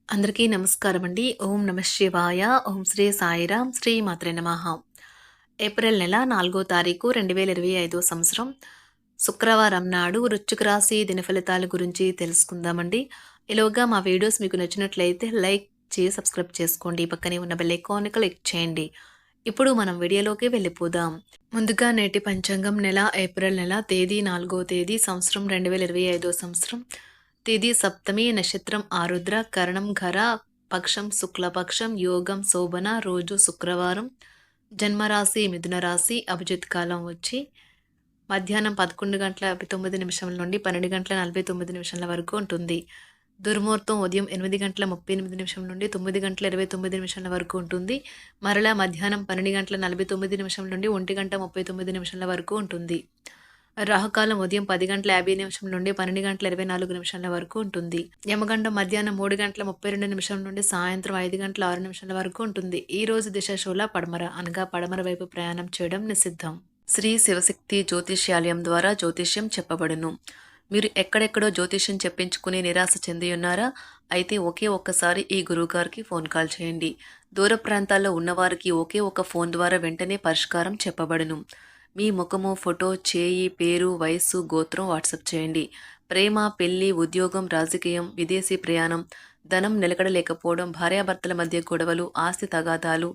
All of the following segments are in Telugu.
అందరికీ నమస్కారం అండి. ఓం నమ శివాయ. ఓం శ్రీ సాయిరాం. శ్రీ మాత్రే నమః. ఏప్రిల్ నెల 4వ తారీఖు 2025 సంవత్సరం శుక్రవారం నాడు వృశ్చిక రాశి దినఫలితాల గురించి తెలుసుకుందామండి. ఈలోగా మా వీడియోస్ మీకు నచ్చినట్లయితే లైక్ చేసి సబ్స్క్రైబ్ చేసుకోండి. పక్కనే ఉన్న బెల్ ఐకాన్ని క్లిక్ చేయండి. ఇప్పుడు మనం వీడియోలోకి వెళ్ళిపోదాం. ముందుగా నేటి పంచాంగం నెల ఏప్రిల్ నెల తేదీ 4వ తేదీ సంవత్సరం 2025 సంవత్సరం తిథి సప్తమి నక్షత్రం ఆరుద్ర కరణం ఘర పక్షం శుక్లపక్షం యోగం శోభన రోజు శుక్రవారం జన్మరాశి మిథున రాశి అభిజిత్ కాలం వచ్చి మధ్యాహ్నం 11:59 నుండి 12:49 వరకు ఉంటుంది. దుర్ముహూర్తం ఉదయం 8:38 నుండి 9:29 వరకు ఉంటుంది. మరలా మధ్యాహ్నం 12:49 నుండి 1:39 వరకు ఉంటుంది. రాహుకాలం ఉదయం 10:50 నుండి 12:24 వరకు ఉంటుంది. యమగండం మధ్యాహ్నం 3:32 నుండి సాయంత్రం 5:06 వరకు ఉంటుంది. ఈ రోజు దిశ శూల పడమర అనగా పడమర వైపు ప్రయాణం చేయడం నిషిద్ధం. శ్రీ శివశక్తి జ్యోతిష్యాలయం ద్వారా జ్యోతిష్యం చెప్పబడును. మీరు ఎక్కడెక్కడో జ్యోతిష్యం చెప్పించుకుని నిరాశ చెంది ఉన్నారా? అయితే ఒకే ఒక్కసారి ఈ గురువుగారికి ఫోన్ కాల్ చేయండి. దూర ప్రాంతాల్లో ఉన్నవారికి ఒకే ఒక ఫోన్ ద్వారా వెంటనే పరిష్కారం చెప్పబడును. మీ ముఖము, ఫోటో, చేయి, పేరు, వయస్సు, గోత్రం వాట్సాప్ చేయండి. ప్రేమ, పెళ్లి, ఉద్యోగం, రాజకీయం, విదేశీ ప్రయాణం, ధనం నిలకడలేకపోవడం, భార్యాభర్తల మధ్య గొడవలు, ఆస్తి తగాదాలు,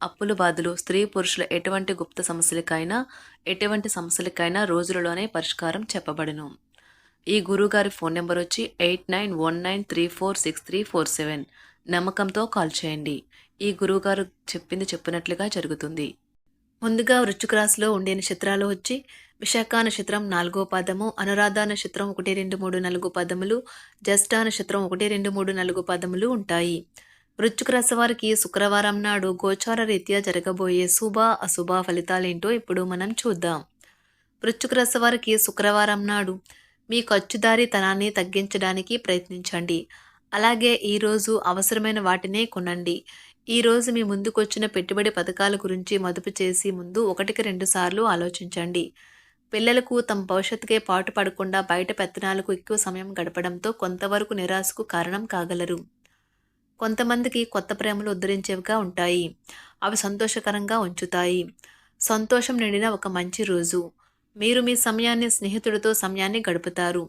అప్పుల బాధలు, స్త్రీ పురుషుల ఎటువంటి గుప్త సమస్యలకైనా రోజులలోనే పరిష్కారం చెప్పబడును. ఈ గురువుగారి ఫోన్ నెంబర్ వచ్చి 8919346347. నమ్మకంతో కాల్ చేయండి. ఈ గురువుగారు చెప్పినట్లుగా జరుగుతుంది. ముందుగా వృశ్చిక రాశిలో ఉండే నక్షత్రాలు వచ్చి విశాఖ నక్షత్రం 4వ పాదము, అనురాధ నక్షత్రం 1, 2, 3, 4 పదములు, జ్యేష్ఠ నక్షత్రం 1, 2, 3, 4 పదములు ఉంటాయి. వృశ్చిక రాశి వారికి శుక్రవారం నాడు గోచార రీత్యా జరగబోయే శుభ అశుభ ఫలితాలేంటో ఇప్పుడు మనం చూద్దాం. వృశ్చిక రాశి వారికి శుక్రవారం నాడు మీ ఖర్చుదారీతనాన్ని తగ్గించడానికి ప్రయత్నించండి. అలాగే ఈరోజు అవసరమైన వాటినే కొనండి. ఈరోజు మీ ముందుకొచ్చిన పెట్టుబడి పథకాల గురించి మదుపు చేసి ముందు 1-2 సార్లు ఆలోచించండి. పిల్లలకు తమ భవిష్యత్తుకే పాటు పడకుండా బయట పెత్తనాలకు ఎక్కువ సమయం గడపడంతో కొంతవరకు నిరాశకు కారణం కాగలరు. కొంతమందికి కొత్త ప్రేమలు ఉద్ధరించేవిగా ఉంటాయి. అవి సంతోషకరంగా ఉంచుతాయి. సంతోషం నిండిన ఒక మంచి రోజు. మీరు మీ స్నేహితుడితో సమయాన్ని గడుపుతారు.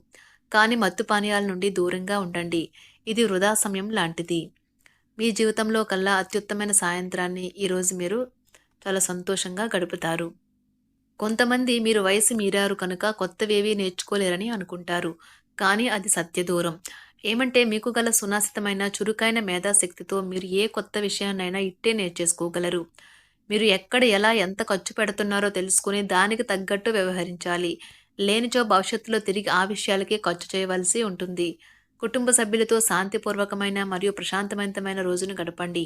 కానీ మత్తు పానీయాల నుండి దూరంగా ఉండండి. ఇది వృధా సమయం లాంటిది. మీ జీవితంలో కల్లా అత్యుత్తమైన సాయంత్రాన్ని ఈరోజు మీరు చాలా సంతోషంగా గడుపుతారు. కొంతమంది మీరు వయసు మీరారు కనుక కొత్తవేవీ నేర్చుకోలేరని అనుకుంటారు. కానీ అది సత్యదూరం. ఏమంటే మీకు గల సునాసితమైన చురుకైన మేధాశక్తితో మీరు ఏ కొత్త విషయాన్నైనా ఇట్టే నేర్చేసుకోగలరు. మీరు ఎక్కడ ఎలా ఎంత ఖర్చు పెడుతున్నారో తెలుసుకుని దానికి తగ్గట్టు వ్యవహరించాలి. లేనిచో భవిష్యత్తులో తిరిగి ఆ విషయాలకే ఖర్చు చేయవలసి ఉంటుంది. కుటుంబ సభ్యులతో శాంతిపూర్వకమైన మరియు ప్రశాంతవంతమైన రోజును గడపండి.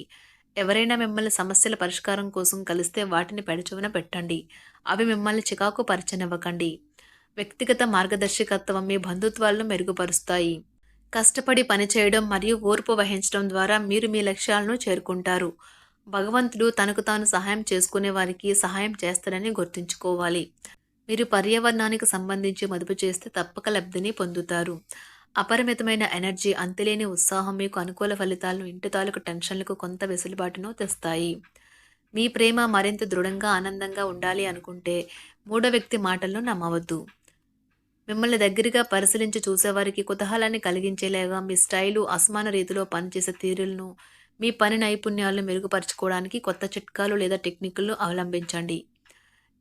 ఎవరైనా మిమ్మల్ని సమస్యల పరిష్కారం కోసం కలిస్తే వాటిని పెడచెవిన పెట్టండి. అవి మిమ్మల్ని చికాకు పరిచనివ్వకండి. వ్యక్తిగత మార్గదర్శకత్వం మీ బంధుత్వాలను మెరుగుపరుస్తాయి. కష్టపడి పనిచేయడం మరియు ఓర్పు వహించడం ద్వారా మీరు మీ లక్ష్యాలను చేరుకుంటారు. భగవంతుడు తనకు తాను సహాయం చేసుకునే వారికి సహాయం చేస్తాడని గుర్తుంచుకోవాలి. మీరు పర్యావరణానికి సంబంధించి మదుపు చేస్తే తప్పక లబ్ధిని పొందుతారు. అపరిమితమైన ఎనర్జీ, అంతులేని ఉత్సాహం మీకు అనుకూల ఫలితాలను, ఇంటి తాలూకు టెన్షన్లకు కొంత వెసులుబాటును తెస్తాయి. మీ ప్రేమ మరింత దృఢంగా ఆనందంగా ఉండాలి అనుకుంటే మూడో వ్యక్తి మాటలను నమ్మవద్దు. మిమ్మల్ని దగ్గరగా పరిశీలించి చూసేవారికి కుతూహలాన్ని కలిగించేలాగా మీ స్టైలు, అసమాన రీతిలో పనిచేసే తీరులను, మీ పని నైపుణ్యాలను మెరుగుపరచుకోవడానికి కొత్త చిట్కాలు లేదా టెక్నిక్లను అవలంబించండి.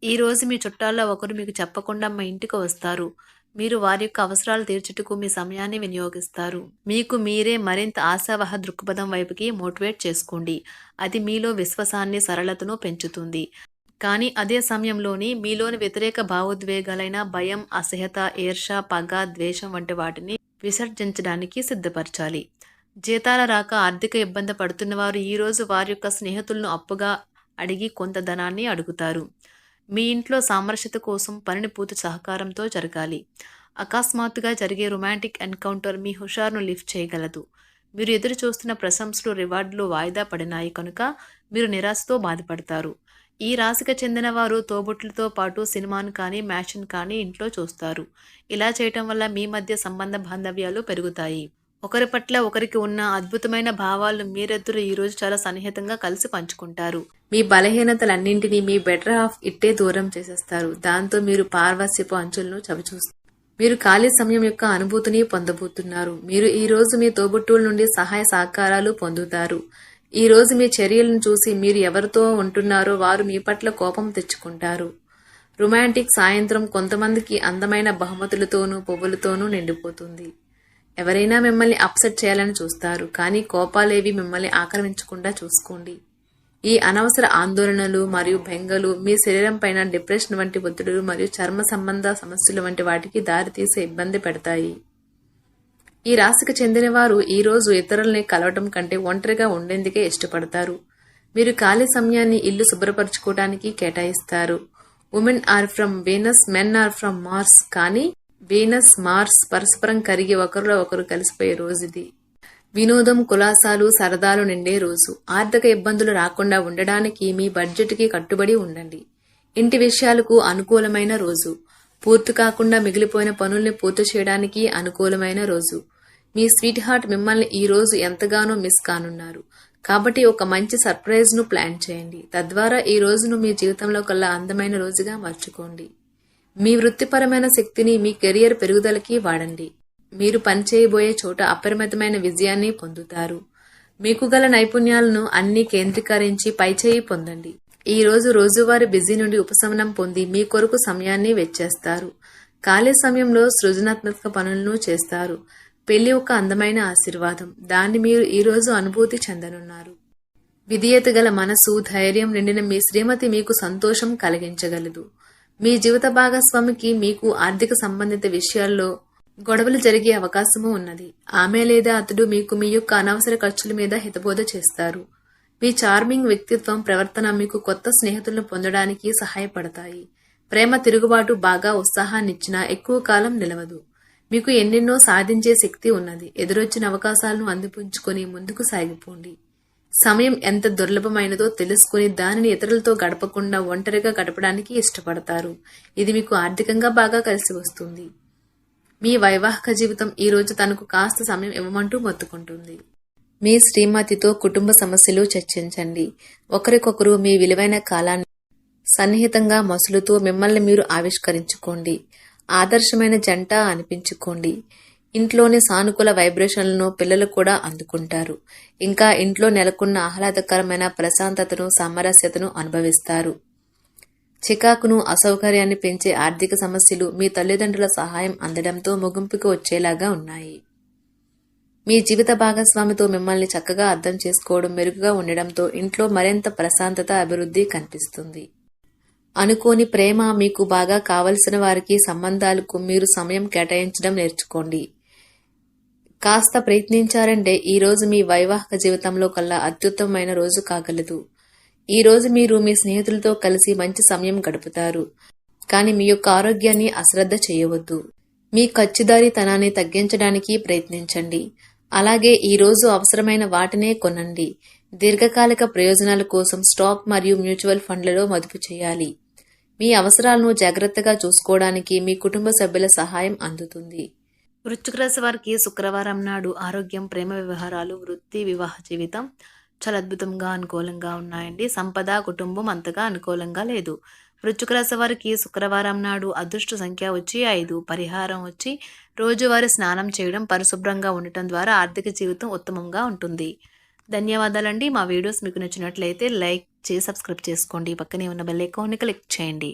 ఈరోజు మీ చుట్టాల్లో ఒకరు మీకు చెప్పకుండా మా ఇంటికి వస్తారు. మీరు వారి యొక్క అవసరాలు తీర్చుటకు మీ సమయాన్ని వినియోగిస్తారు. మీకు మీరే మరింత ఆశావహ దృక్పథం వైపుకి మోటివేట్ చేసుకోండి. అది మీలో విశ్వాసాన్ని, సరళతను పెంచుతుంది. కానీ అదే సమయంలోని మీలోని వ్యతిరేక భావోద్వేగాలైన భయం, అసహ్యత, ఈర్ష, పగ, ద్వేషం వంటి వాటిని విసర్జించడానికి సిద్ధపరచాలి. జీతాల రాక ఆర్థిక ఇబ్బంది పడుతున్న వారు ఈరోజు వారి యొక్క స్నేహితులను అప్పుగా అడిగి కొంత ధనాన్ని అడుగుతారు. మీ ఇంట్లో సామరస్యత కోసం పనిని పూర్తి సహకారంతో జరగాలి. అకస్మాత్తుగా జరిగే రొమాంటిక్ ఎన్కౌంటర్ మీ హుషారును లిఫ్ట్ చేయగలదు. మీరు ఎదురు చూస్తున్న ప్రశంసలు, రివార్డులు వాయిదా పడినాయి కనుక మీరు నిరాశతో బాధపడతారు. ఈ రాశికి చెందిన వారు తోబుట్లతో పాటు సినిమాను కానీ మ్యాచ్ను కానీ ఇంట్లో చూస్తారు. ఇలా చేయటం వల్ల మీ మధ్య సంబంధ బాంధవ్యాలు పెరుగుతాయి. ఒకరి పట్ల ఒకరికి ఉన్న అద్భుతమైన భావాలు మీరిద్దరూ ఈరోజు చాలా సన్నిహితంగా కలిసి పంచుకుంటారు. మీ బలహీనతలన్నింటినీ మీ బెటర్ హాఫ్ ఇట్టే దూరం చేసేస్తారు. దాంతో మీరు పార్వశ్యపు అంచులను చవిచూస్తారు. మీరు ఖాళీ సమయం యొక్క అనుభూతిని పొందబోతున్నారు. మీరు ఈ రోజు మీ తోబుట్టువుల నుండి సహాయ సహకారాలు పొందుతారు. ఈ రోజు మీ చర్యలను చూసి మీరు ఎవరితో ఉంటున్నారో వారు మీ పట్ల కోపం తెచ్చుకుంటారు. రొమాంటిక్ సాయంత్రం కొంతమందికి అందమైన బహుమతులతోనూ పువ్వులతోనూ నిండిపోతుంది. ఎవరైనా మిమ్మల్ని అప్సెట్ చేయాలని చూస్తారు, కానీ కోపాలేవి మిమ్మల్ని ఆక్రమించకుండా చూసుకోండి. ఈ అనవసర ఆందోళనలు మరియు బెంగలు మీ శరీరం పైన డిప్రెషన్ వంటి ఒత్తిడులు మరియు చర్మ సంబంధ సమస్యలు వంటి వాటికి దారితీసే ఇబ్బంది పెడతాయి. ఈ రాశికి చెందిన వారు ఈ రోజు ఇతరుల్ని కలవటం కంటే ఒంటరిగా ఉండేందుకే ఇష్టపడతారు. మీరు ఖాళీ సమయాన్ని ఇల్లు శుభ్రపరచుకోవడానికి కేటాయిస్తారు. Women are from Venus, men are from Mars. కానీ వీనస్, మార్స్ పరస్పరం కరిగి ఒకరిలో ఒకరు కలిసిపోయే రోజుది. వినోదం, కులాసాలు, సరదాలు నిండే రోజు. ఆర్థిక ఇబ్బందులు రాకుండా ఉండడానికి మీ బడ్జెట్కి కట్టుబడి ఉండండి. ఇంటి విషయాలకు అనుకూలమైన రోజు. పూర్తి కాకుండా మిగిలిపోయిన పనుల్ని పూర్తి చేయడానికి అనుకూలమైన రోజు. మీ స్వీట్ హార్ట్ మిమ్మల్ని ఈ రోజు ఎంతగానో మిస్ కానున్నారు. కాబట్టి ఒక మంచి సర్ప్రైజ్ ను ప్లాన్ చేయండి. తద్వారా ఈ రోజును మీ జీవితంలో కల్లా అందమైన రోజుగా మార్చుకోండి. మీ వృత్తిపరమైన శక్తిని మీ కెరియర్ పెరుగుదలకి వాడండి. మీరు పనిచేయబోయే చోట అపరిమితమైన విజయాన్ని పొందుతారు. మీకు గల నైపుణ్యాలను అన్ని కేంద్రీకరించి పైచేయి పొందండి. ఈ రోజు రోజువారీ బిజీ నుండి ఉపశమనం పొంది మీ కొరకు సమయాన్ని వెచ్చేస్తారు. ఖాళీ సమయంలో సృజనాత్మక పనులను చేస్తారు. పెళ్లి ఒక అందమైన ఆశీర్వాదం. దాన్ని మీరు ఈ రోజు అనుభూతి చెందనున్నారు. విధేయత గల మనసు, ధైర్యం నిండిన మీ శ్రీమతి మీకు సంతోషం కలిగించగలదు. మీ జీవిత భాగస్వామికి మీకు ఆర్థిక సంబంధిత విషయాల్లో గొడవలు జరిగే అవకాశము ఉన్నది. ఆమె లేదా అతడు మీకు మీ యొక్క అనవసర ఖర్చుల మీద హితబోధ చేస్తారు. మీ చార్మింగ్ వ్యక్తిత్వం, ప్రవర్తన మీకు కొత్త స్నేహితులను పొందడానికి సహాయపడతాయి. ప్రేమ తిరుగుబాటు బాగా ఉత్సాహాన్నిచ్చినా ఎక్కువ కాలం నిలవదు. మీకు ఎన్నెన్నో సాధించే శక్తి ఉన్నది. ఎదురొచ్చిన అవకాశాలను అందిపుంచుకొని ముందుకు సాగిపోండి. సమయం ఎంత దుర్లభమైనదో తెలుసుకుని దానిని ఇతరులతో గడపకుండా ఒంటరిగా గడపడానికి ఇష్టపడతారు. ఇది మీకు ఆర్థికంగా బాగా కలిసి వస్తుంది. మీ వైవాహిక జీవితం ఈ రోజు తనకు కాస్త సమయం ఇవ్వమంటూ మొత్తుకుంటుంది. మీ శ్రీమతితో కుటుంబ సమస్యలు చర్చించండి. ఒకరికొకరు మీ విలువైన కాలాన్ని సన్నిహితంగా మసులుతూ మిమ్మల్ని మీరు ఆవిష్కరించుకోండి. ఆదర్శమైన జంట అనిపించుకోండి. ఇంట్లోని సానుకూల వైబ్రేషన్లను పిల్లలు కూడా అందుకుంటారు. ఇంకా ఇంట్లో నెలకొన్న ఆహ్లాదకరమైన ప్రశాంతతను, సామరస్యతను అనుభవిస్తారు. చికాకును, అసౌకర్యాన్ని పెంచే ఆర్థిక సమస్యలు మీ తల్లిదండ్రుల సహాయం అందడంతో ముగింపుకు వచ్చేలాగా ఉన్నాయి. మీ జీవిత భాగస్వామితో మిమ్మల్ని చక్కగా అర్థం చేసుకోవడం మెరుగుగా ఉండడంతో ఇంట్లో మరింత ప్రశాంతత, అభివృద్ధి కనిపిస్తుంది. అనుకోని ప్రేమ, మీకు బాగా కావలసిన వారికి సంబంధాలకు మీరు సమయం కేటాయించడం నేర్చుకోండి. కాస్త ప్రయత్నించారంటే ఈ రోజు మీ వైవాహిక జీవితంలో కల్లా అత్యుత్తమమైన రోజు కాగలదు. ఈ రోజు మీరు మీ స్నేహితులతో కలిసి మంచి సమయం గడుపుతారు. కానీ మీ యొక్క ఆరోగ్యాన్ని అశ్రద్ధ చేయవద్దు. మీ ఖర్చుదారీతనాన్ని తగ్గించడానికి ప్రయత్నించండి. అలాగే ఈ రోజు అవసరమైన వాటినే కొనండి. దీర్ఘకాలిక ప్రయోజనాల కోసం స్టాక్ మరియు మ్యూచువల్ ఫండ్లలో మదుపు చేయాలి. మీ అవసరాలను జాగ్రత్తగా చూసుకోవడానికి మీ కుటుంబ సభ్యుల సహాయం అందుతుంది. వృశ్చిక రాశి వారికి శుక్రవారం నాడు ఆరోగ్యం, ప్రేమ వ్యవహారాలు, వృత్తి, వివాహ జీవితం చాలా అద్భుతంగా అనుకూలంగా ఉన్నాయండి. సంపద, కుటుంబం అంతగా అనుకూలంగా లేదు. వృశ్చిక రాశి వారికి శుక్రవారం నాడు అదృష్ట సంఖ్య వచ్చి 5. పరిహారం వచ్చి రోజువారీ స్నానం చేయడం, పరిశుభ్రంగా ఉండటం ద్వారా ఆర్థిక జీవితం ఉత్తమంగా ఉంటుంది. ధన్యవాదాలండి. మా వీడియోస్ మీకు నచ్చినట్లయితే లైక్ చేసి సబ్స్క్రైబ్ చేసుకోండి. పక్కనే ఉన్న బెల్ ఐకాన్ని క్లిక్ చేయండి.